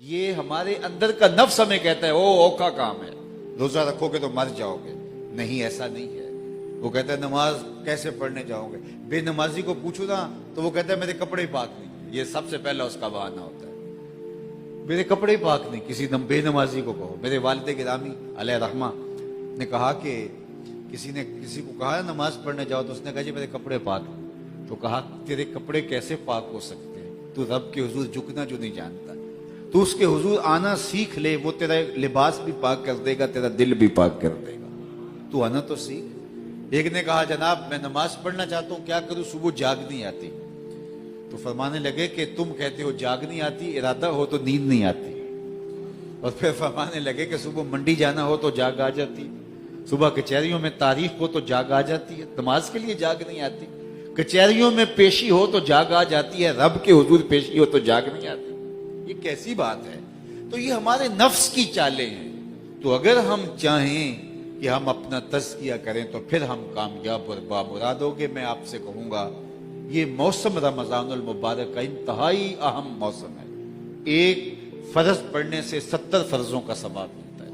یہ ہمارے اندر کا نفس ہمیں کہتا ہے اوکھا کام ہے، روزہ رکھو گے تو مر جاؤ گے. نہیں، ایسا نہیں ہے. وہ کہتا ہے نماز کیسے پڑھنے جاؤ گے؟ بے نمازی کو پوچھو نا تو وہ کہتا ہے میرے کپڑے پاک نہیں. یہ سب سے پہلا اس کا بہانہ ہوتا ہے، میرے کپڑے پاک نہیں. کسی بے نمازی کو کہو. میرے والد گرامی علیہ رحمہ نے کہا کہ کسی نے کسی کو کہا نماز پڑھنے جاؤ تو اس نے کہا جی میرے کپڑے پاک ہیں. تو کہا تیرے کپڑے کیسے پاک ہو سکتے ہیں؟ تو رب کے حضور جھکنا جو نہیں جانتا. تو اس کے حضور آنا سیکھ لے، وہ تیرا لباس بھی پاک کر دے گا، تیرا دل بھی پاک کر دے گا. تو آنا تو سیکھ. ایک نے کہا جناب میں نماز پڑھنا چاہتا ہوں، کیا کروں؟ صبح جاگ نہیں آتی. تو فرمانے لگے کہ تم کہتے ہو جاگ نہیں آتی، ارادہ ہو تو نیند نہیں آتی. اور پھر فرمانے لگے کہ صبح منڈی جانا ہو تو جاگ آ جاتی، صبح کچہریوں میں تاریخ ہو تو جاگ آ جاتی ہے، نماز کے لیے جاگ نہیں آتی. کچہریوں میں پیشی ہو تو جاگ آ جاتی ہے، رب کے حضور پیشی ہو تو جاگ نہیں آتی. یہ کیسی بات ہے؟ تو یہ ہمارے نفس کی چالیں ہیں. تو اگر ہم چاہیں کہ ہم اپنا تزکیہ کریں تو پھر ہم کامیاب اور بامراد ہوں گے. میں آپ سے کہوں گا یہ موسم رمضان المبارک کا انتہائی اہم موسم ہے. ایک فرض پڑھنے سے 70 فرضوں کا ثواب ملتا ہے،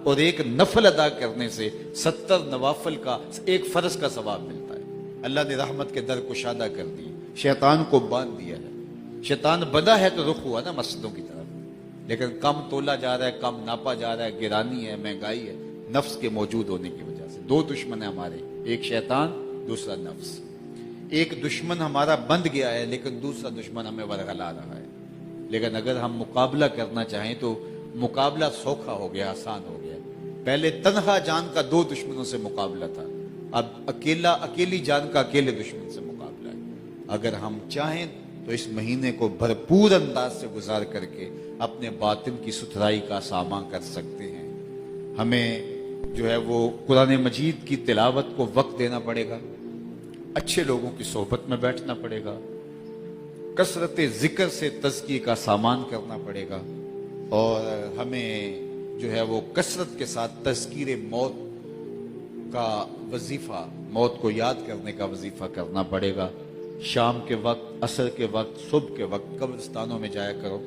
اور ایک نفل ادا کرنے سے 70 نوافل کا ایک فرض کا ثواب ملتا ہے. اللہ نے رحمت کے در کشادہ کر دی، شیطان کو باندھ دیا ہے. شیطان بندہ ہے تو رخ ہوا نا مسجدوں کی طرف، لیکن کم تولا جا رہا ہے، کم ناپا جا رہا ہے، گرانی ہے، مہنگائی ہے، نفس کے موجود ہونے کی وجہ سے. دو دشمن ہیں ہمارے، ایک شیطان، دوسرا نفس. ایک دشمن ہمارا بند گیا ہے لیکن دوسرا دشمن ہمیں ورغلا رہا ہے. لیکن اگر ہم مقابلہ کرنا چاہیں تو مقابلہ سوکھا ہو گیا، آسان ہو گیا. پہلے تنہا جان کا 2 دشمنوں سے مقابلہ تھا، اب اکیلی جان کا اکیلے دشمن سے مقابلہ ہے. اگر ہم چاہیں تو اس مہینے کو بھرپور انداز سے گزار کر کے اپنے باطن کی ستھرائی کا سامان کر سکتے ہیں. ہمیں جو ہے وہ قرآن مجید کی تلاوت کو وقت دینا پڑے گا، اچھے لوگوں کی صحبت میں بیٹھنا پڑے گا، کثرت ذکر سے تزکیے کا سامان کرنا پڑے گا، اور ہمیں جو ہے وہ کثرت کے ساتھ تذکیر موت کا وظیفہ، موت کو یاد کرنے کا وظیفہ کرنا پڑے گا. شام کے وقت، عصر کے وقت، صبح کے وقت قبرستانوں میں جایا کرو.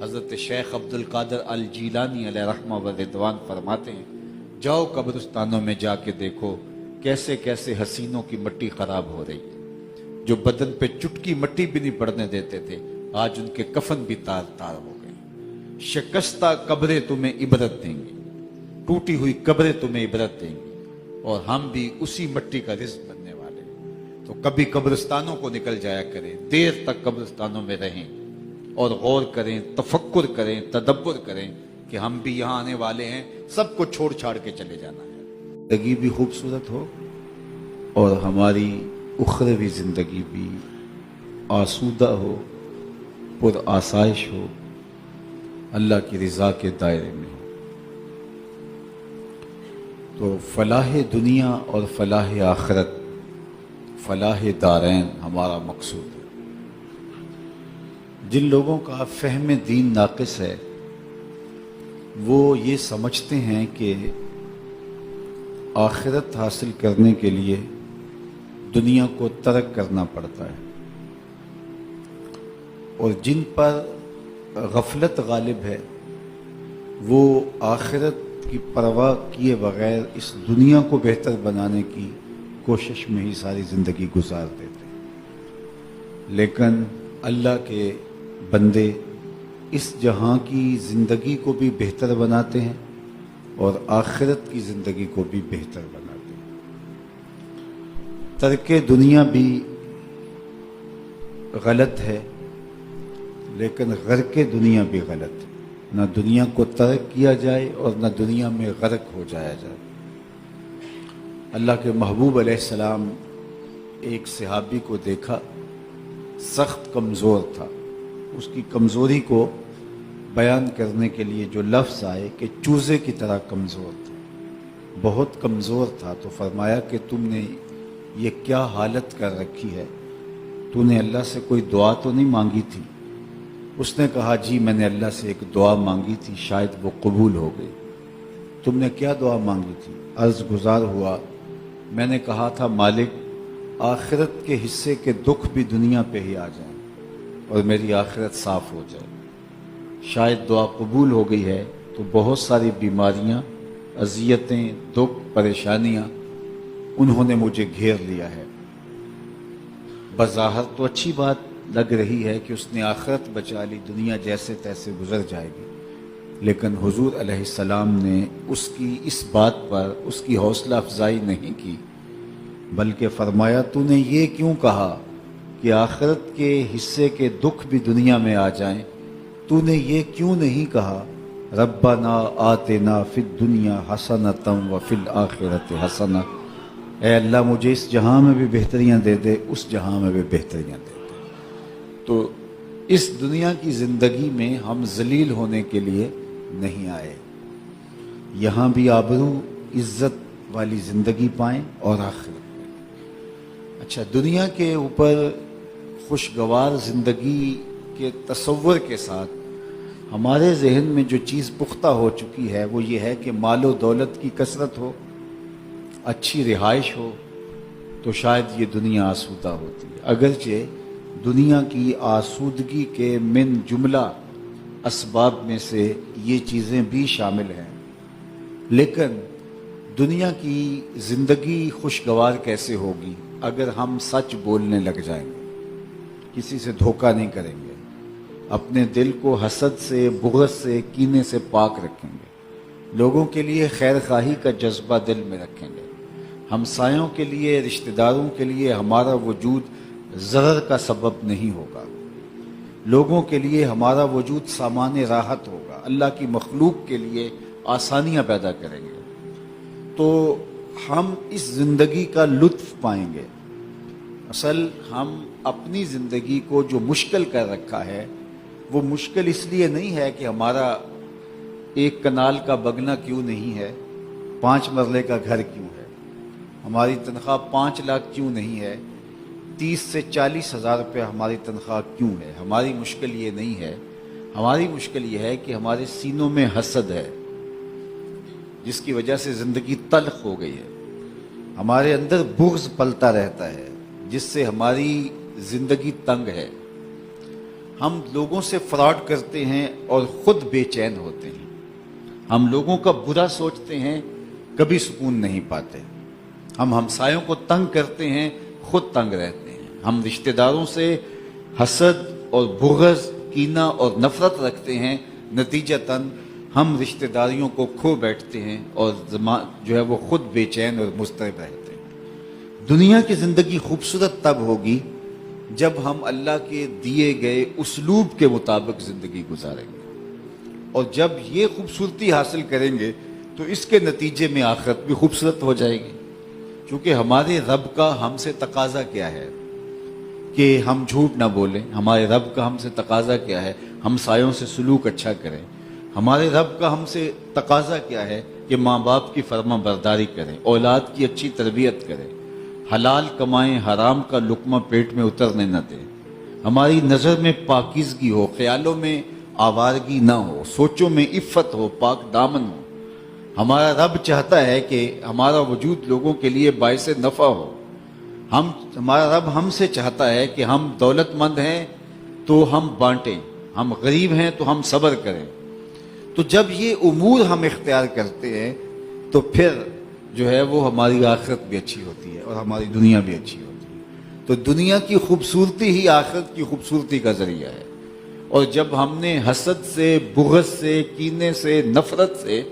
حضرت شیخ عبد القادر الجیلانی علیہ رحمہ و رضوان فرماتے ہیں جاؤ قبرستانوں میں جا کے دیکھو کیسے کیسے حسینوں کی مٹی خراب ہو رہی ہے. جو بدن پہ چٹکی مٹی بھی نہیں پڑنے دیتے تھے آج ان کے کفن بھی تار تار ہو گئے. شکستہ قبریں تمہیں عبرت دیں گی، ٹوٹی ہوئی قبریں تمہیں عبرت دیں گی، اور ہم بھی اسی مٹی کا رزق بننے والے. تو کبھی قبرستانوں کو نکل جایا کریں، دیر تک قبرستانوں میں رہیں اور غور کریں، تفکر کریں، تدبر کریں کہ ہم بھی یہاں آنے والے ہیں، سب کو چھوڑ چھاڑ کے چلے جانا ہے. زندگی بھی خوبصورت ہو اور ہماری اخروی زندگی بھی آسودہ ہو، پر آسائش ہو، اللہ کی رضا کے دائرے میں ہو. تو فلاح دنیا اور فلاح آخرت، فلاح دارین ہمارا مقصود ہے. جن لوگوں کا فہم دین ناقص ہے وہ یہ سمجھتے ہیں کہ آخرت حاصل کرنے کے لیے دنیا کو ترک کرنا پڑتا ہے، اور جن پر غفلت غالب ہے وہ آخرت کی پرواہ کیے بغیر اس دنیا کو بہتر بنانے کی کوشش میں ہی ساری زندگی گزار دیتے ہیں. لیکن اللہ کے بندے اس جہاں کی زندگی کو بھی بہتر بناتے ہیں اور آخرت کی زندگی کو بھی بہتر بناتے ہیں. ترک دنیا بھی غلط ہے لیکن غرق دنیا بھی غلط ہے. نہ دنیا کو ترک کیا جائے اور نہ دنیا میں غرق ہو جایا جائے. اللہ کے محبوب علیہ السلام ایک صحابی کو دیکھا، سخت کمزور تھا. اس کی کمزوری کو بیان کرنے کے لیے جو لفظ آئے کہ چوزے کی طرح کمزور تھا، بہت کمزور تھا. تو فرمایا کہ تم نے یہ کیا حالت کر رکھی ہے، تو نے اللہ سے کوئی دعا تو نہیں مانگی تھی؟ اس نے کہا جی میں نے اللہ سے ایک دعا مانگی تھی، شاید وہ قبول ہو گئی. تم نے کیا دعا مانگی تھی؟ عرض گزار ہوا میں نے کہا تھا مالک آخرت کے حصے کے دکھ بھی دنیا پہ ہی آ جائیں اور میری آخرت صاف ہو جائے. شاید دعا قبول ہو گئی ہے تو بہت ساری بیماریاں، اذیتیں، دکھ، پریشانیاں انہوں نے مجھے گھیر لیا ہے۔ بظاہر تو اچھی بات لگ رہی ہے کہ اس نے آخرت بچا لی، دنیا جیسے تیسے گزر جائے گی، لیکن حضور علیہ السلام نے اس کی اس بات پر اس کی حوصلہ افزائی نہیں کی، بلکہ فرمایا تو نے یہ کیوں کہا کہ آخرت کے حصے کے دکھ بھی دنیا میں آ جائیں؟ تو نے یہ کیوں نہیں کہا ربنا آتنا فی الدنیا حسنۃ وفی الآخرۃ حسنہ؟ اے اللہ مجھے اس جہاں میں بھی بہتریاں دے دے، اس جہاں میں بھی بہتریاں دے دے۔ تو اس دنیا کی زندگی میں ہم ذلیل ہونے کے لیے نہیں آئے، یہاں بھی آبرو عزت والی زندگی پائیں اور آخرت میں۔ اچھا، دنیا کے اوپر خوشگوار زندگی کے تصور کے ساتھ ہمارے ذہن میں جو چیز پختہ ہو چکی ہے وہ یہ ہے کہ مال و دولت کی کثرت ہو، اچھی رہائش ہو تو شاید یہ دنیا آسودہ ہوتی ہے، اگرچہ دنیا کی آسودگی کے من جملہ اسباب میں سے یہ چیزیں بھی شامل ہیں، لیکن دنیا کی زندگی خوشگوار کیسے ہوگی اگر ہم سچ بولنے لگ جائیں گے، کسی سے دھوکہ نہیں کریں گے، اپنے دل کو حسد سے، بغض سے، کینے سے پاک رکھیں گے، لوگوں کے لیے خیر خواہی کا جذبہ دل میں رکھیں گے، ہمسایوں کے لیے، رشتہ داروں کے لیے ہمارا وجود ضرر کا سبب نہیں ہوگا، لوگوں کے لیے ہمارا وجود سامان راحت ہوگا، اللہ کی مخلوق کے لیے آسانیاں پیدا کریں گے، تو ہم اس زندگی کا لطف پائیں گے۔ اصل ہم اپنی زندگی کو جو مشکل کر رکھا ہے وہ مشکل اس لیے نہیں ہے کہ ہمارا 1 کنال کا بگنا کیوں نہیں ہے، 5 مرلے کا گھر کیوں ہے، ہماری تنخواہ 5 لاکھ کیوں نہیں ہے، 30 سے 40 ہزار روپے ہماری تنخواہ کیوں ہے۔ ہماری مشکل یہ نہیں ہے، ہماری مشکل یہ ہے کہ ہمارے سینوں میں حسد ہے جس کی وجہ سے زندگی تلخ ہو گئی ہے، ہمارے اندر بغض پلتا رہتا ہے جس سے ہماری زندگی تنگ ہے، ہم لوگوں سے فراڈ کرتے ہیں اور خود بے چین ہوتے ہیں، ہم لوگوں کا برا سوچتے ہیں، کبھی سکون نہیں پاتے، ہم ہمسایوں کو تنگ کرتے ہیں، خود تنگ رہتے ہیں، ہم رشتہ داروں سے حسد اور بغض، کینہ اور نفرت رکھتے ہیں، نتیجتاً ہم رشتہ داریوں کو کھو بیٹھتے ہیں اور جو ہے وہ خود بے چین اور مضطرب رہتے ہیں۔ دنیا کی زندگی خوبصورت تب ہوگی جب ہم اللہ کے دیے گئے اسلوب کے مطابق زندگی گزاریں گے، اور جب یہ خوبصورتی حاصل کریں گے تو اس کے نتیجے میں آخرت بھی خوبصورت ہو جائے گی، کیونکہ ہمارے رب کا ہم سے تقاضا کیا ہے کہ ہم جھوٹ نہ بولیں، ہمارے رب کا ہم سے تقاضا کیا ہے ہمسایوں سے سلوک اچھا کریں، ہمارے رب کا ہم سے تقاضا کیا ہے کہ ماں باپ کی فرما برداری کریں، اولاد کی اچھی تربیت کریں، حلال کمائیں، حرام کا لقمہ پیٹ میں اترنے نہ دیں، ہماری نظر میں پاکیزگی ہو، خیالوں میں آوارگی نہ ہو، سوچوں میں عفت ہو، پاک دامن ہو۔ ہمارا رب چاہتا ہے کہ ہمارا وجود لوگوں کے لیے باعث نفع ہو، ہمارا رب ہم سے چاہتا ہے کہ ہم دولت مند ہیں تو ہم بانٹیں، ہم غریب ہیں تو ہم صبر کریں۔ تو جب یہ امور ہم اختیار کرتے ہیں تو پھر جو ہے وہ ہماری آخرت بھی اچھی ہوتی ہے اور ہماری دنیا بھی اچھی ہوتی ہے۔ تو دنیا کی خوبصورتی ہی آخرت کی خوبصورتی کا ذریعہ ہے، اور جب ہم نے حسد سے، بغض سے، کینے سے، نفرت سے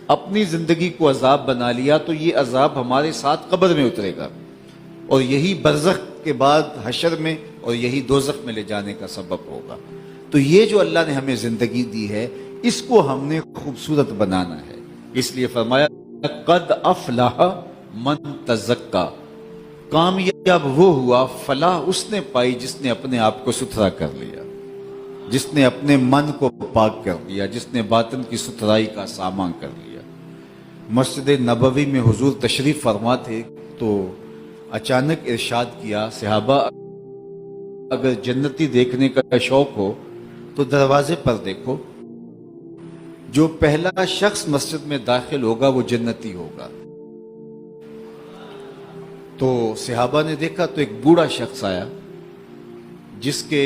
اپنی زندگی کو عذاب بنا لیا تو یہ عذاب ہمارے ساتھ قبر میں اترے گا، اور یہی برزخ کے بعد حشر میں اور یہی دوزخ میں لے جانے کا سبب ہوگا۔ تو یہ جو اللہ نے ہمیں زندگی دی ہے اس کو ہم نے خوبصورت بنانا ہے، اس لیے فرمایا قد افلح من تزکا، کامیاب وہ ہوا، فلاح اس نے پائی جس نے اپنے آپ کو ستھرا کر لیا، جس نے اپنے من کو پاک کر لیا، جس نے باطن کی ستھرائی کا سامان کر لیا۔ مسجد نبوی میں حضور تشریف فرما تھے تو اچانک ارشاد کیا، صحابہ اگر جنتی دیکھنے کا شوق ہو تو دروازے پر دیکھو، جو پہلا شخص مسجد میں داخل ہوگا وہ جنتی ہوگا۔ تو صحابہ نے دیکھا تو ایک بوڑھا شخص آیا جس کے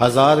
1000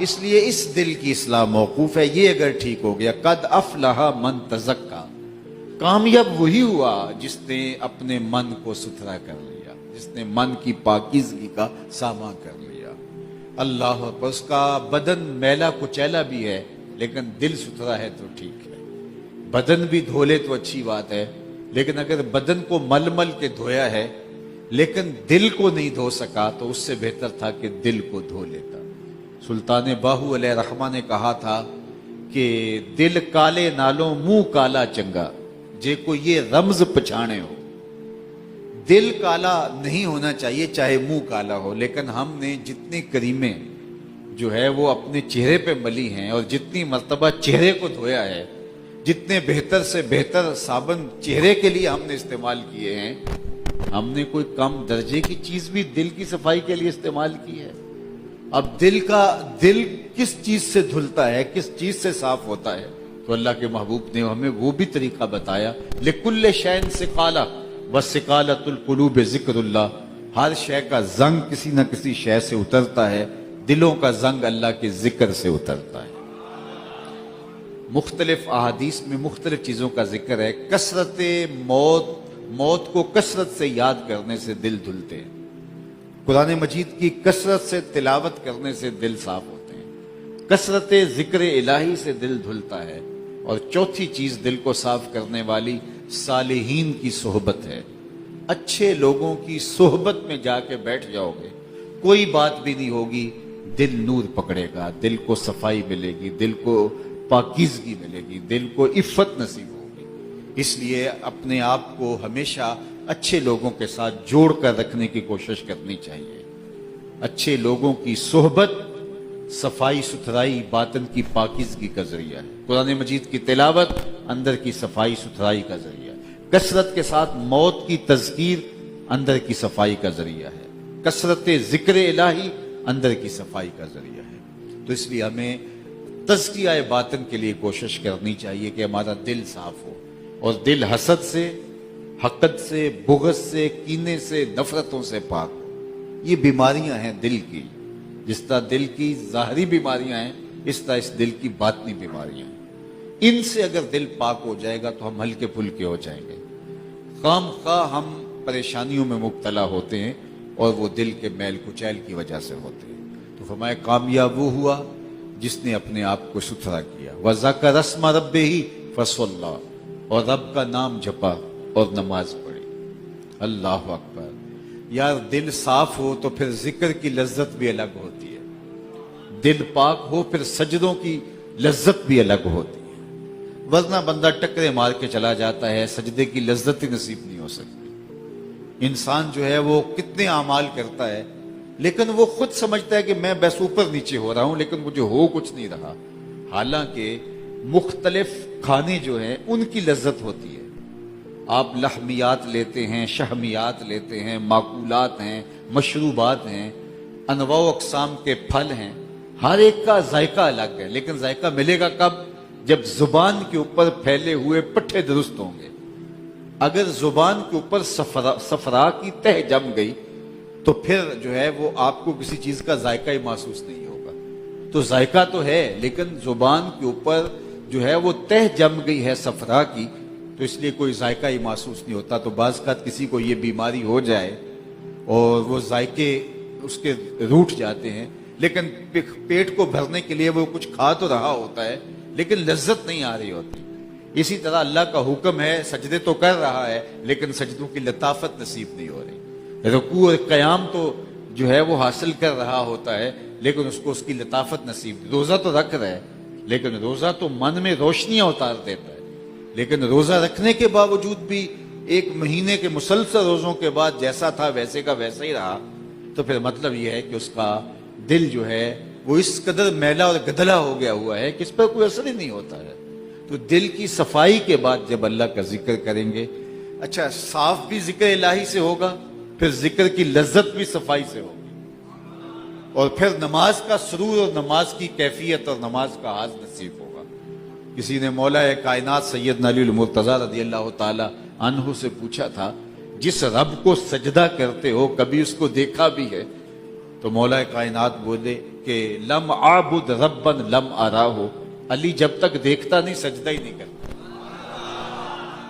اس لیے اس دل کی اصلاح موقوف ہے. یہ اگر ٹھیک ہو گیا قد افلح من تزکا، کامیاب وہی ہوا جس نے اپنے من کو ستھرا کر لیا، جس نے من کی پاکیزگی کا سامان کر لیا. اللہ اکبر. اس کا بدن میلا کچیلا بھی ہے لیکن دل ستھرا ہے تو ٹھیک ہے. بدن بھی دھو لے تو اچھی بات ہے، لیکن اگر بدن کو مل مل کے دھویا ہے لیکن دل کو نہیں دھو سکا تو اس سے بہتر تھا کہ دل کو دھو لیتا. سلطان باہو علیہ رحمہ نے کہا تھا کہ دل کالے نالوں منہ کالا چنگا، جے کو یہ رمز پچھانے ہو. دل کالا نہیں ہونا چاہیے چاہے منہ کالا ہو، لیکن ہم نے جتنی کریمیں جو ہے وہ اپنے چہرے پہ ملی ہیں اور جتنی مرتبہ چہرے کو دھویا ہے، جتنے بہتر سے بہتر صابن چہرے کے لیے ہم نے استعمال کیے ہیں، ہم نے کوئی کم درجے کی چیز بھی دل کی صفائی کے لیے استعمال کی ہے. اب دل کس چیز سے دھلتا ہے، کس چیز سے صاف ہوتا ہے؟ تو اللہ کے محبوب نے ہمیں وہ بھی طریقہ بتایا. لِكُلِّ شَيْءٍ سِقَالَةٌ وَسِقَالَةُ الْقُلُوبِ ذِكْرُ اللَّهِ. ہر شے کا زنگ کسی نہ کسی شے سے اترتا ہے، دلوں کا زنگ اللہ کے ذکر سے اترتا ہے. مختلف احادیث میں مختلف چیزوں کا ذکر ہے. کثرت موت کو کثرت سے یاد کرنے سے دل دھلتے ہیں. قرآن مجید کی کثرت سے تلاوت کرنے سے دل صاف ہوتے ہیں. کثرت ذکر الہی سے دل دھلتا ہے. اور چوتھی چیز دل کو صاف کرنے والی صالحین کی صحبت ہے. اچھے لوگوں کی صحبت میں جا کے بیٹھ جاؤ گے، کوئی بات بھی نہیں ہوگی، دل نور پکڑے گا، دل کو صفائی ملے گی، دل کو پاکیزگی ملے گی، دل کو عفت نصیب ہوگی. اس لیے اپنے آپ کو ہمیشہ اچھے لوگوں کے ساتھ جوڑ کر رکھنے کی کوشش کرنی چاہیے. اچھے لوگوں کی صحبت صفائی ستھرائی باطن کی پاکیزگی کا ذریعہ ہے. قرآن مجید کی تلاوت اندر کی صفائی ستھرائی کا ذریعہ ہے. کثرت کے ساتھ موت کی تذکیر اندر کی صفائی کا ذریعہ ہے. کثرت ذکر الہی اندر کی صفائی کا ذریعہ ہے. تو اس لیے ہمیں تزکیہ باطن کے لیے کوشش کرنی چاہیے کہ ہمارا دل صاف ہو، اور دل حسد سے، حقد سے، بغض سے، کینے سے، نفرتوں سے پاک. یہ بیماریاں ہیں دل کی. جس طرح دل کی ظاہری بیماریاں ہیں، اس طرح اس دل کی باطنی بیماریاں ہیں. ان سے اگر دل پاک ہو جائے گا تو ہم ہلکے پھلکے ہو جائیں گے. خام خواہ ہم پریشانیوں میں مبتلا ہوتے ہیں اور وہ دل کے میل کچیل کی وجہ سے ہوتے ہیں. تو فرمایا کامیاب وہ ہوا جس نے اپنے آپ کو ستھرا کیا. وَذَكَرَ اسْمَ رَبِّهِ فَصَلَّى، اور رب کا نام جپا اور نماز پڑھی. اللہ اکبر. یار دل صاف ہو تو پھر ذکر کی لذت بھی الگ ہوتی ہے. دل پاک ہو پھر سجدوں کی لذت بھی الگ ہوتی ہے. ورنہ بندہ ٹکرے مار کے چلا جاتا ہے، سجدے کی لذت ہی نصیب نہیں ہو سکتی. انسان جو ہے وہ کتنے اعمال کرتا ہے لیکن وہ خود سمجھتا ہے کہ میں بس اوپر نیچے ہو رہا ہوں لیکن مجھے ہو کچھ نہیں رہا. حالانکہ مختلف کھانے جو ہیں ان کی لذت ہوتی ہے. آپ لحمیات لیتے ہیں، شہمیات لیتے ہیں، معقولات ہیں، مشروبات ہیں، انواع و اقسام کے پھل ہیں، ہر ایک کا ذائقہ الگ ہے. لیکن ذائقہ ملے گا کب؟ جب زبان کے اوپر پھیلے ہوئے پٹھے درست ہوں گے. اگر زبان کے اوپر صفرا کی تہ جم گئی تو پھر جو ہے وہ آپ کو کسی چیز کا ذائقہ ہی محسوس نہیں ہوگا. تو ذائقہ تو ہے لیکن زبان کے اوپر جو ہے وہ تہ جم گئی ہے صفرا کی، تو اس لیے کوئی ذائقہ ہی محسوس نہیں ہوتا. تو بعض اوقات کسی کو یہ بیماری ہو جائے اور وہ ذائقے اس کے روٹھ جاتے ہیں، لیکن پیٹ کو بھرنے کے لیے وہ کچھ کھا تو رہا ہوتا ہے لیکن لذت نہیں آ رہی ہوتی. اسی طرح اللہ کا حکم ہے، سجدے تو کر رہا ہے لیکن سجدوں کی لطافت نصیب نہیں ہو رہی. رکوع اور قیام تو جو ہے وہ حاصل کر رہا ہوتا ہے لیکن اس کو اس کی لطافت نصیب نہیں. روزہ تو رکھ رہا ہے لیکن روزہ تو من میں روشنیاں اتار دیتا ہے، لیکن روزہ رکھنے کے باوجود بھی ایک مہینے کے مسلسل روزوں کے بعد جیسا تھا ویسے کا ویسا ہی رہا. تو پھر مطلب یہ ہے کہ اس کا دل جو ہے وہ اس قدر میلا اور گدلا ہو گیا ہوا ہے کہ اس پر کوئی اثر ہی نہیں ہوتا ہے. تو دل کی صفائی کے بعد جب اللہ کا ذکر کریں گے، اچھا صاف بھی ذکر الہی سے ہوگا، پھر ذکر کی لذت بھی صفائی سے ہوگی، اور پھر نماز کا سرور اور نماز کی کیفیت اور نماز کا حاض نصیب ہوگا. کسی نے مولا کائنات سیدنا علی المرتضیٰ رضی اللہ تعالی عنہ سے پوچھا تھا، جس رب کو سجدہ کرتے ہو کبھی اس کو دیکھا بھی ہے؟ تو مولا کائنات بولے کہ لم عابد ربن لم آراہو، علی جب تک دیکھتا نہیں سجدہ ہی نہیں کرتا۔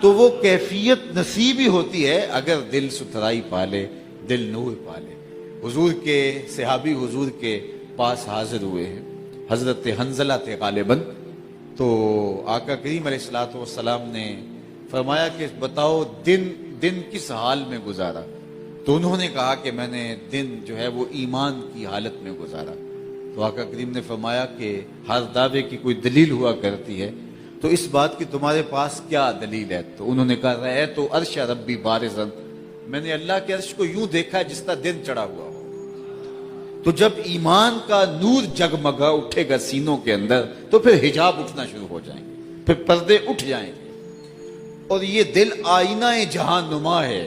تو وہ کیفیت نصیب ہی ہوتی ہے اگر دل ستھرائی پالے، دل نور پالے۔ حضور کے صحابی حضور کے پاس حاضر ہوئے ہیں، حضرت حنظلہ تھے غالباً، تو آقا کریم علیہ الصلوۃ والسلام نے فرمایا کہ بتاؤ دن کس حال میں گزارا؟ تو انہوں نے کہا کہ میں نے دن جو ہے وہ ایمان کی حالت میں گزارا۔ تو آقا کریم نے فرمایا کہ ہر دعوے کی کوئی دلیل ہوا کرتی ہے، تو اس بات کی تمہارے پاس کیا دلیل ہے؟ تو انہوں نے کہا رہے تو عرش ربی بارزن، میں نے اللہ کے عرش کو یوں دیکھا ہے جس طرح دن چڑھا ہوا ہو۔ تو جب ایمان کا نور جگمگا اٹھے گا سینوں کے اندر تو پھر حجاب اٹھنا شروع ہو جائیں گے، پھر پردے اٹھ جائیں گے۔ اور یہ دل آئینہ جہاں نما ہے،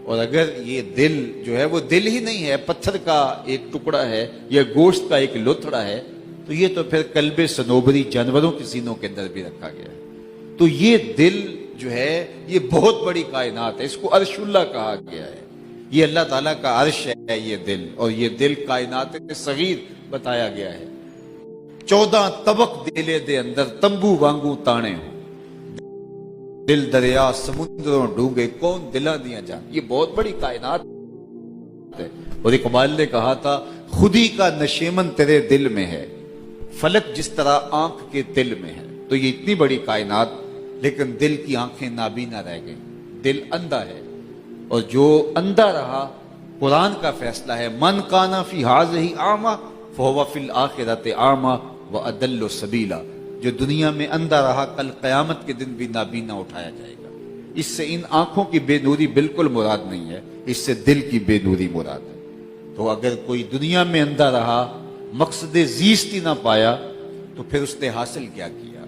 اور اگر یہ دل جو ہے وہ دل ہی نہیں ہے، پتھر کا ایک ٹکڑا ہے یا گوشت کا ایک لتھڑا ہے، تو یہ تو پھر قلب صنوبری جانوروں کے سینوں کے اندر بھی رکھا گیا ہے۔ تو یہ دل جو ہے یہ بہت بڑی کائنات ہے، اس کو عرش اللہ کہا گیا ہے، یہ اللہ تعالیٰ کا عرش ہے یہ دل، اور یہ دل کائنات صغیر بتایا گیا ہے۔ 14 طبق دلے دے اندر تمبو وانگو تانے ہوں، دل دریا سمندروں ڈوبے کون دلاں دیاں جان، یہ بہت بڑی کائنات ہے۔ اور اقبال نے کہا تھا خودی کا نشیمن تیرے دل میں ہے، فلک جس طرح آنکھ کے دل میں ہے۔ تو یہ اتنی بڑی کائنات، لیکن دل کی آنکھیں نابینا رہ گئیں، دل اندھا ہے، اور جو اندھا رہا قرآن کا فیصلہ ہے من کانا فی ہذہ اعمی فہو فی الآخرۃ اعمی واضل سبیلا، جو دنیا میں اندھا رہا کل قیامت کے دن بھی نابینا اٹھایا جائے گا۔ اس سے ان آنکھوں کی بے نوری بالکل مراد نہیں ہے، اس سے دل کی بے نوری مراد ہے۔ تو اگر کوئی دنیا میں اندھا رہا، مقصد زیست ہی نہ پایا، تو پھر اس نے حاصل کیا کیا؟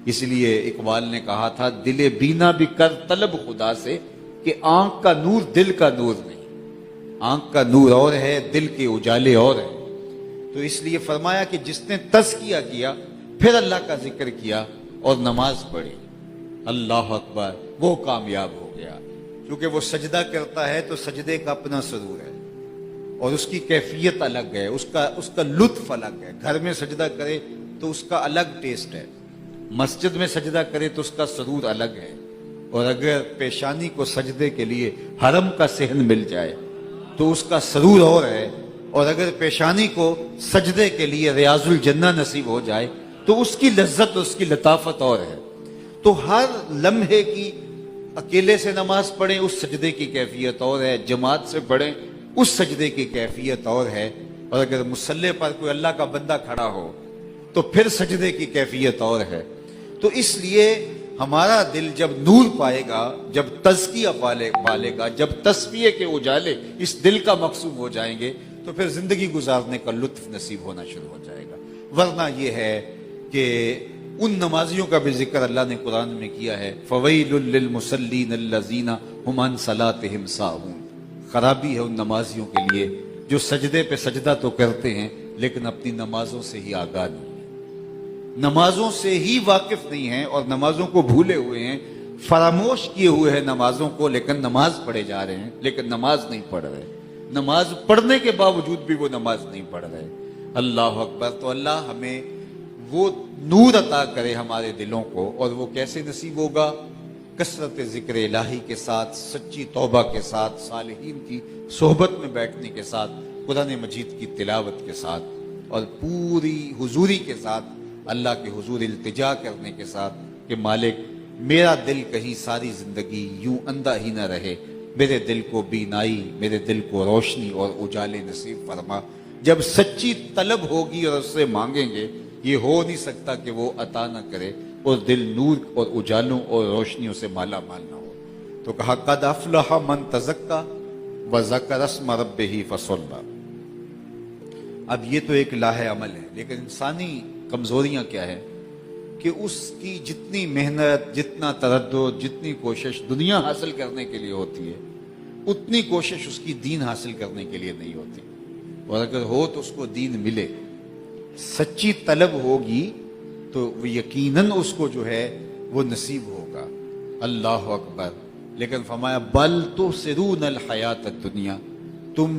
اس لیے اقبال نے کہا تھا دل بینا بھی کر طلب خدا سے، کہ آنکھ کا نور دل کا نور نہیں، آنکھ کا نور اور ہے، دل کے اجالے اور ہیں۔ تو اس لیے فرمایا کہ جس نے تزکیہ کیا، پھر اللہ کا ذکر کیا اور نماز پڑھی، اللہ اکبر، وہ کامیاب ہو گیا۔ کیونکہ وہ سجدہ کرتا ہے تو سجدے کا اپنا سرور ہے، اور اس کی کیفیت الگ ہے، اس کا لطف الگ ہے۔ گھر میں سجدہ کرے تو اس کا الگ ٹیسٹ ہے، مسجد میں سجدہ کرے تو اس کا سرور الگ ہے، اور اگر پیشانی کو سجدے کے لیے حرم کا صحن مل جائے تو اس کا سرور اور ہے، اور اگر پیشانی کو سجدے کے لیے ریاض الجنہ نصیب ہو جائے تو اس کی لذت، اس کی لطافت اور ہے۔ تو ہر لمحے کی اکیلے سے نماز پڑھیں اس سجدے کی کیفیت اور ہے، جماعت سے پڑھیں اس سجدے کی کیفیت اور ہے، اور اگر مصلی پر کوئی اللہ کا بندہ کھڑا ہو تو پھر سجدے کی کیفیت اور ہے۔ تو اس لیے ہمارا دل جب نور پائے گا، جب تزکیہ پالے گا، جب تسبیح کے اجالے اس دل کا مقصود ہو جائیں گے، تو پھر زندگی گزارنے کا لطف نصیب ہونا شروع ہو جائے گا۔ ورنہ یہ ہے کہ ان نمازیوں کا بھی ذکر اللہ نے قرآن میں کیا ہے، فَوَيْلٌ لِّلْمُصَلِّينَ الَّذِينَ هُمْ عَنْ صَلَاتِهِمْ سَاهُونَ، خرابی ہے ان نمازیوں کے لیے جو سجدے پہ سجدہ تو کرتے ہیں لیکن اپنی نمازوں سے ہی آگاہ نہیں ہیں، نمازوں سے ہی واقف نہیں ہیں، اور نمازوں کو بھولے ہوئے ہیں، فراموش کیے ہوئے ہیں نمازوں کو، لیکن نماز پڑھے جا رہے ہیں، لیکن نماز نہیں پڑھ رہے، نماز پڑھنے کے باوجود بھی وہ نماز نہیں پڑھ رہے۔ اللہ اکبر۔ تو اللہ ہمیں وہ نور عطا کرے ہمارے دلوں کو، اور وہ کیسے نصیب ہوگا؟ کثرت ذکر الہی کے ساتھ، سچی توبہ کے ساتھ، صالحین کی صحبت میں بیٹھنے کے ساتھ، قرآن مجید کی تلاوت کے ساتھ، اور پوری حضوری کے ساتھ اللہ کے حضور التجا کرنے کے ساتھ کہ مالک میرا دل کہیں ساری زندگی یوں اندھا ہی نہ رہے، میرے دل کو بینائی، میرے دل کو روشنی اور اجالے نصیب فرما۔ جب سچی طلب ہوگی اور اس سے مانگیں گے، یہ ہو نہیں سکتا کہ وہ عطا نہ کرے اور دل نور اور اجالوں اور روشنیوں سے مالا مال نہ ہو۔ تو کہا قد افلح من تزکا وذکر اسم ربہ فصلی۔ اب یہ تو ایک لاہ عمل ہے، لیکن انسانی کمزوریاں کیا ہے کہ اس کی جتنی محنت، جتنا تردد، جتنی کوشش دنیا حاصل کرنے کے لیے ہوتی ہے، اتنی کوشش اس کی دین حاصل کرنے کے لیے نہیں ہوتی، اور اگر ہو تو اس کو دین ملے، سچی طلب ہوگی تو وہ یقیناً اس کو جو ہے وہ نصیب ہوگا۔ اللہ اکبر۔ لیکن فرمایا بل تؤثرون الحیات الدنیا، تم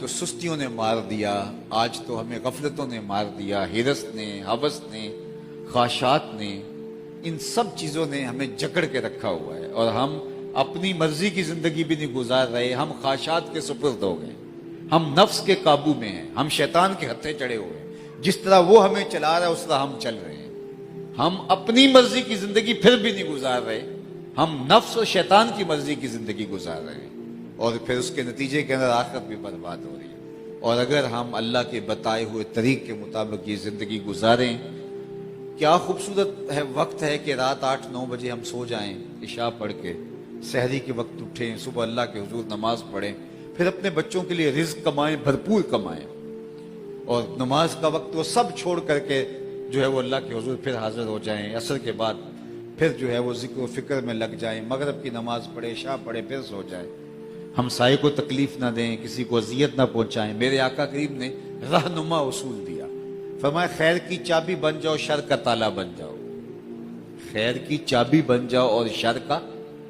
تو سستیوں نے مار دیا، آج تو ہمیں غفلتوں نے مار دیا، ہرس نے، ہوس نے، خواہشات نے، ان سب چیزوں نے ہمیں جکڑ کے رکھا ہوا ہے، اور ہم اپنی مرضی کی زندگی بھی نہیں گزار رہے، ہم خواہشات کے سپرد ہو گئے، ہم نفس کے قابو میں ہیں، ہم شیطان کے ہتھے چڑھے ہوئے ہیں، جس طرح وہ ہمیں چلا رہا ہے اس طرح ہم چل رہے ہیں۔ ہم اپنی مرضی کی زندگی پھر بھی نہیں گزار رہے، ہم نفس اور شیطان کی مرضی کی زندگی گزار رہے ہیں، اور پھر اس کے نتیجے کے اندر آخرت بھی برباد ہو رہی ہے۔ اور اگر ہم اللہ کے بتائے ہوئے طریق کے مطابق یہ زندگی گزاریں، کیا خوبصورت ہے وقت ہے کہ رات 8-9 بجے ہم سو جائیں، عشاء پڑھ کے سحری کے وقت اٹھیں، صبح اللہ کے حضور نماز پڑھیں، پھر اپنے بچوں کے لیے رزق کمائیں، بھرپور کمائیں، اور نماز کا وقت وہ سب چھوڑ کر کے جو ہے وہ اللہ کے حضور پھر حاضر ہو جائیں، عصر کے بعد پھر جو ہے وہ ذکر و فکر میں لگ جائیں، مغرب کی نماز پڑھیں، عشاء پڑھیں، پھر سو جائیں، ہمسائے کو تکلیف نہ دیں، کسی کو اذیت نہ پہنچائیں۔ میرے آقا کریم نے رہنما اصول دیا، فرمایا خیر کی چابی بن جاؤ، شر کا تالا بن جاؤ، خیر کی چابی بن جاؤ اور شر کا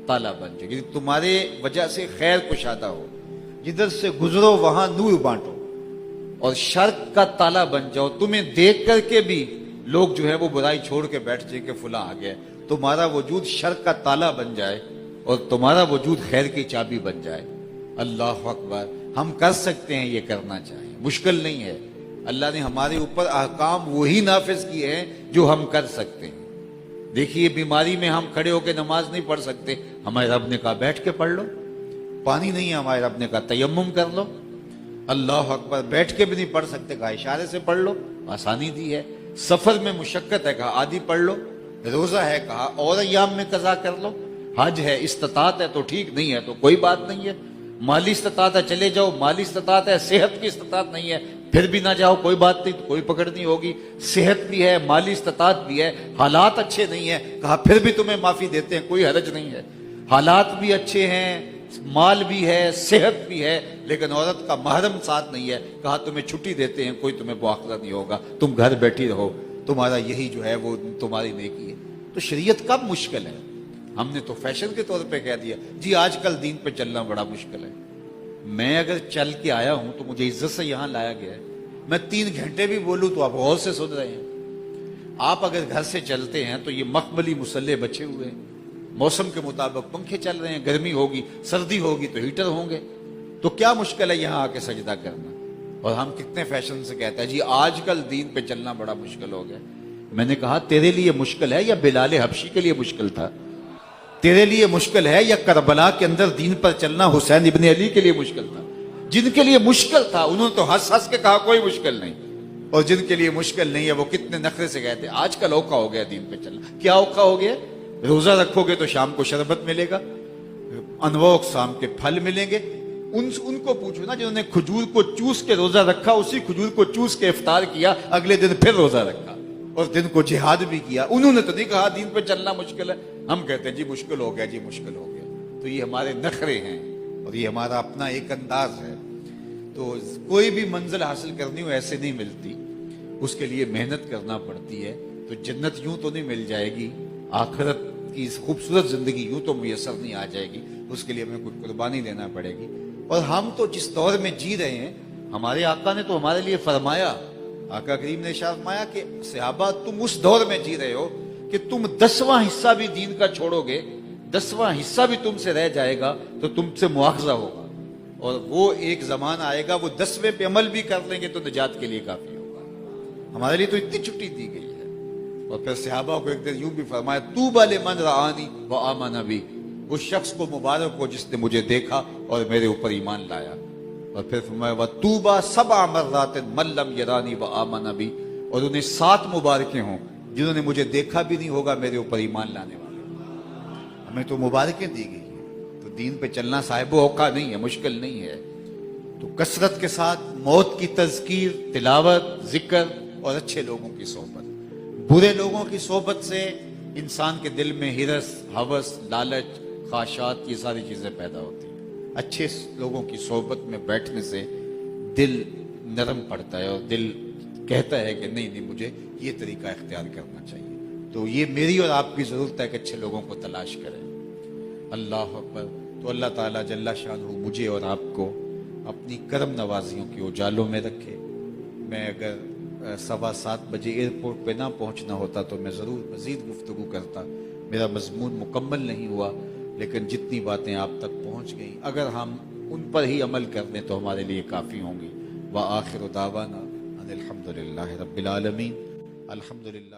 تالا بن جاؤ، کیونکہ تمہارے وجہ سے خیر کشادہ ہو، جدھر سے گزرو وہاں نور بانٹو، اور شر کا تالا بن جاؤ، تمہیں دیکھ کر کے بھی لوگ جو ہے وہ برائی چھوڑ کے بیٹھ جائیں کہ فلاں آ گیا، تمہارا وجود شر کا تالا بن جائے اور تمہارا وجود خیر کی چابی بن جائے۔ اللہ اکبر، ہم کر سکتے ہیں، یہ کرنا چاہیے، مشکل نہیں ہے۔ اللہ نے ہمارے اوپر احکام وہی نافذ کیے ہیں جو ہم کر سکتے ہیں۔ دیکھیے بیماری میں ہم کھڑے ہو کے نماز نہیں پڑھ سکتے، ہمارے رب نے کہا بیٹھ کے پڑھ لو، پانی نہیں ہے ہمارے رب نے کہا تیمم کر لو، اللہ اکبر، بیٹھ کے بھی نہیں پڑھ سکتے کہا اشارے سے پڑھ لو، آسانی دی ہے، سفر میں مشقت ہے کہا آدھی پڑھ لو، روزہ ہے کہا اور ایام میں قضا کر لو، حج ہے استطاعت ہے تو ٹھیک، نہیں ہے تو کوئی بات نہیں ہے، مالی استطاعت ہے چلے جاؤ، مالی استطاعت ہے، صحت کی استطاعت نہیں ہے پھر بھی نہ جاؤ، کوئی بات نہیں، کوئی پکڑ نہیں ہوگی، صحت بھی ہے، مالی استطاعت بھی ہے، حالات اچھے نہیں ہیں کہا پھر بھی تمہیں معافی دیتے ہیں، کوئی حرج نہیں ہے، حالات بھی اچھے ہیں، مال بھی ہے، صحت بھی ہے، لیکن عورت کا محرم ساتھ نہیں ہے کہا تمہیں چھٹی دیتے ہیں، کوئی تمہیں مواخذہ نہیں ہوگا، تم گھر بیٹھی رہو، تمہارا یہی جو ہے وہ تمہاری نیکی ہے۔ تو شریعت کب مشکل ہے؟ ہم نے تو فیشن کے طور پہ کہہ دیا جی آج کل دین پہ چلنا بڑا مشکل ہے۔ میں اگر چل کے آیا ہوں تو مجھے عزت سے یہاں لایا گیا ہے، میں 3 گھنٹے بھی بولوں تو آپ غور سے سن رہے ہیں۔ آپ اگر گھر سے چلتے ہیں تو یہ مخملی مسلح بچے ہوئے ہیں، موسم کے مطابق پنکھے چل رہے ہیں، گرمی ہوگی سردی ہوگی تو ہیٹر ہوں گے، تو کیا مشکل ہے یہاں آ کے سجدہ کرنا؟ اور ہم کتنے فیشن سے کہتے ہیں جی آج کل دین پہ چلنا بڑا مشکل ہو گیا۔ میں نے کہا تیرے لیے مشکل ہے یا بلال حبشی کے لیے مشکل تھا؟ تیرے لیے مشکل ہے یا کربلا کے اندر دین پر چلنا حسین ابن علی کے لیے مشکل تھا؟ جن کے لیے مشکل تھا انہوں نے تو ہنس ہنس کے کہا کوئی مشکل نہیں، اور جن کے لیے مشکل نہیں ہے وہ کتنے نخرے سے کہتے ہیں آج کل اوکھا ہو گیا دین پہ چلنا۔ کیا اوکھا ہو گیا؟ روزہ رکھو گے تو شام کو شربت ملے گا، انواع اقسام کے پھل ملیں گے، ان کو پوچھو نا جنہوں نے کھجور کو چوس کے روزہ رکھا، اسی کھجور کو چوس کے افطار کیا، اگلے دن پھر روزہ رکھا اور دن کو جہاد بھی کیا، انہوں نے تو نہیں کہا دین پہ چلنا مشکل ہے، ہم کہتے ہیں جی مشکل ہو گیا، جی مشکل ہو گیا۔ تو یہ ہمارے نخرے ہیں اور یہ ہمارا اپنا ایک انداز ہے۔ تو کوئی بھی منزل حاصل کرنی ہو ایسے نہیں ملتی، اس کے لیے محنت کرنا پڑتی ہے۔ تو جنت یوں تو نہیں مل جائے گی، آخرت کی خوبصورت زندگی یوں تو میسر نہیں آ جائے گی، اس کے لیے ہمیں کوئی قربانی دینا پڑے گی۔ اور ہم تو جس دور میں جی رہے ہیں، ہمارے آقا نے تو ہمارے لیے فرمایا، آقا کریم نے ارشاد فرمایا کہ صحابہ تم اس دور میں جی رہے ہو کہ تم 10واں حصہ بھی دین کا چھوڑو گے، 10واں حصہ بھی تم سے رہ جائے گا تو تم سے مواخذہ ہوگا، اور وہ ایک زمانہ آئے گا وہ 10ویں پہ عمل بھی کر لیں گے تو نجات کے لیے کافی ہوگا۔ ہمارے لیے تو اتنی چھٹی دی گئی ہے۔ اور پھر صحابہ کو ایک دن یوں بھی فرمایا طوبی لمن رآنی وآمن بی، اس شخص کو مبارک ہو جس نے مجھے دیکھا اور میرے اوپر ایمان لایا۔ اور پھر فرمایا وطوبی 7 مرات من لم یرانی وآمن بی، اور انہیں 7 مبارکیں ہوں جنہوں نے مجھے دیکھا بھی نہیں ہوگا میرے اوپر ایمان لانے والے۔ ہمیں تو مبارکیں دی گئی ہیں۔ تو دین پہ چلنا صاحب اوقا نہیں ہے، مشکل نہیں ہے۔ تو کثرت کے ساتھ موت کی تذکیر، تلاوت، ذکر اور اچھے لوگوں کی صحبت۔ برے لوگوں کی صحبت سے انسان کے دل میں ہرس، ہوس، لالچ، خواہشات، یہ ساری چیزیں پیدا ہوتی ہیں۔ اچھے لوگوں کی صحبت میں بیٹھنے سے دل نرم پڑتا ہے اور دل کہتا ہے کہ نہیں مجھے یہ طریقہ اختیار کرنا چاہیے۔ تو یہ میری اور آپ کی ضرورت ہے کہ اچھے لوگوں کو تلاش کریں۔ اللہ اکبر۔ تو اللہ تعالیٰ جل شانہ مجھے اور آپ کو اپنی کرم نوازیوں کی اجالوں میں رکھے۔ میں اگر 7:15 بجے ایئرپورٹ پہ نہ پہنچنا ہوتا تو میں ضرور مزید گفتگو کرتا، میرا مضمون مکمل نہیں ہوا، لیکن جتنی باتیں آپ تک پہنچ گئیں اگر ہم ان پر ہی عمل کر لیں تو ہمارے لیے کافی ہوں گی۔ وآخر دعوانا ان الحمدللہ رب العالمین۔ الحمدللہ۔